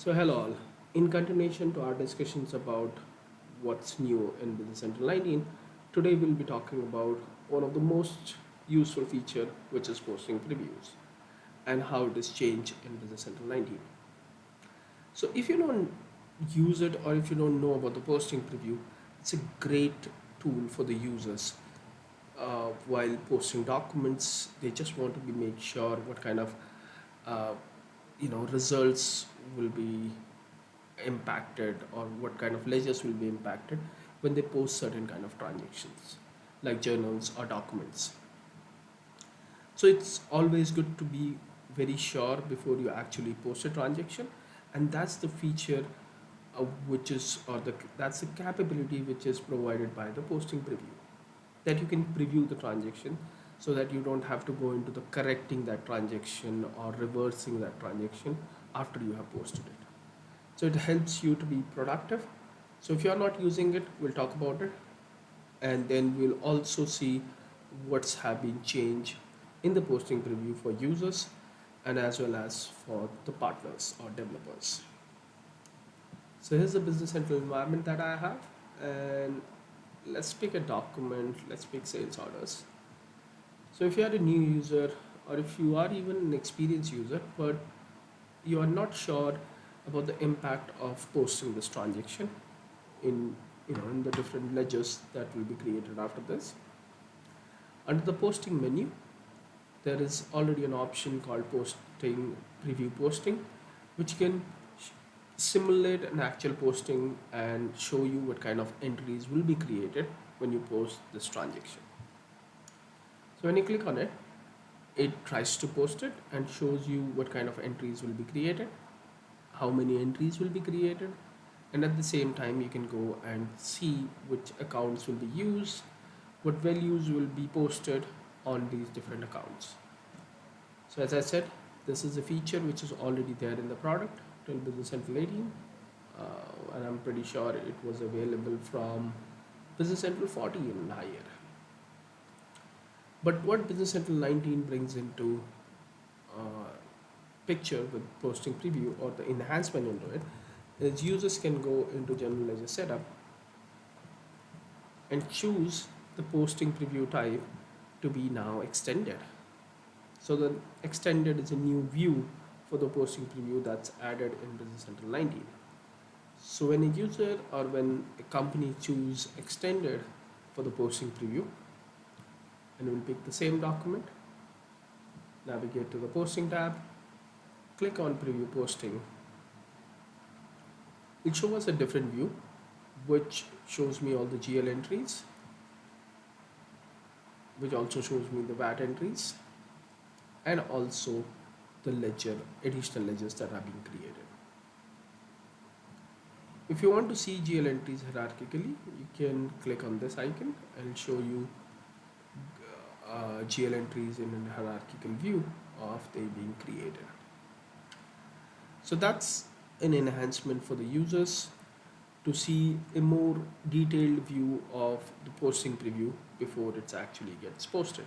So, hello all. In continuation to our discussions about what's new in Business Central 19, today we'll be talking about one of the most useful feature, which is posting previews, and how it is changed in Business Central 19. So, if you don't use it or if you don't know about the posting preview, it's a great tool for the users. While posting documents, they just want to be make sure what kind of uh, results will be impacted or what kind of ledgers will be impacted when they post certain kind of transactions like journals or documents. So it's always good to be very sure before you actually post a transaction, and that's the feature which is or the that's the capability which is provided by the posting preview, that you can preview the transaction so that you don't have to go into the correcting that transaction or reversing that transaction after you have posted it. So it helps you to be productive. So if you are not using it, we'll talk about it, and then we'll also see what's have been changed in the posting preview for users and as well as for the partners or developers. So here's the Business Central environment that I have, and let's pick a document. Let's pick sales orders. So if you are a new user or if you are even an experienced user but you are not sure about the impact of posting this transaction in in the different ledgers that will be created after this, under the posting menu there is already an option called posting preview posting, which can simulate an actual posting and show you what kind of entries will be created when you post this transaction. So when you click on it, it tries to post it and shows you what kind of entries will be created, how many entries will be created, and at the same time you can go and see which accounts will be used, what values will be posted on these different accounts. So as I said, this is a feature which is already there in the product till Business Central 18, and I'm pretty sure it was available from Business Central 40 and higher. But what Business Central 19 brings into uh, picture with posting preview or the enhancement into it is users can go into general ledger setup and choose the posting preview type to be now extended. So the extended is a new view for the posting preview that's added in Business Central 19. So when a user or when a company choose extended for the posting preview, and we'll pick the same document, navigate to the posting tab, click on preview posting, it shows us a different view which shows me all the GL entries, which also shows me the VAT entries, and also the ledger, additional ledgers that are being created. If you want to see GL entries hierarchically, you can click on this icon and show you GL entries in a hierarchical view of they being created. So that's an enhancement for the users to see a more detailed view of the posting preview before it actually gets posted.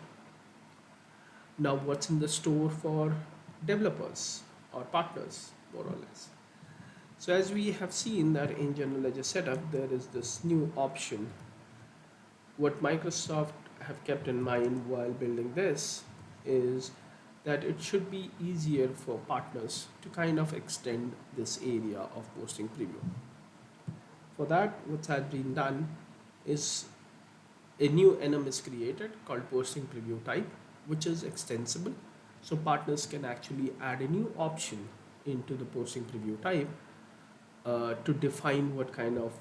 Now, what's in the store for developers or partners, more or less? So, as we have seen that in General Ledger Setup, there is this new option. What Microsoft have kept in mind while building this is that it should be easier for partners to kind of extend this area of posting preview. For that, what has been done is a new enum is created called posting preview type, which is extensible. So partners can actually add a new option into the posting preview type to define what kind of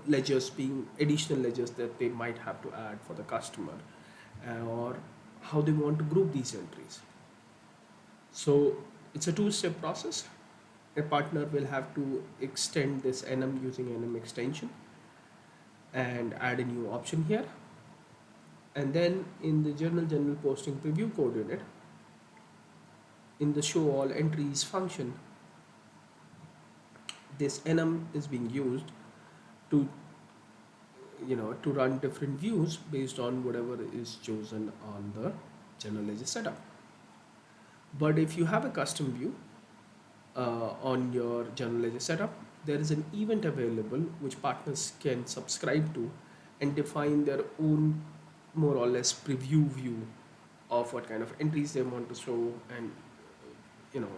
ledgers being additional ledgers that they might have to add for the customer, or how they want to group these entries. So it's a two-step process. A partner will have to extend this enum using enum extension and add a new option here, and then in the general posting preview coordinate, in the show all entries function, this enum is being used to to run different views based on whatever is chosen on the general ledger setup. But if you have a custom view, on your Journal Ledger setup, there is an event available which partners can subscribe to and define their own more or less preview view of what kind of entries they want to show, and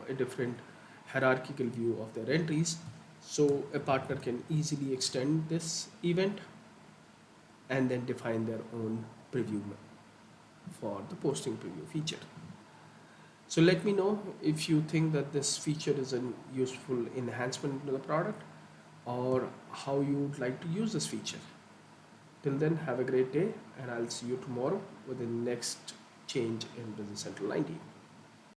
a different hierarchical view of their entries. So a partner can easily extend this event and then define their own preview for the posting preview feature. So let me know if you think that this feature is a useful enhancement to the product, or how you would like to use this feature. Till then, have a great day, and I'll see you tomorrow with the next change in Business Central 19.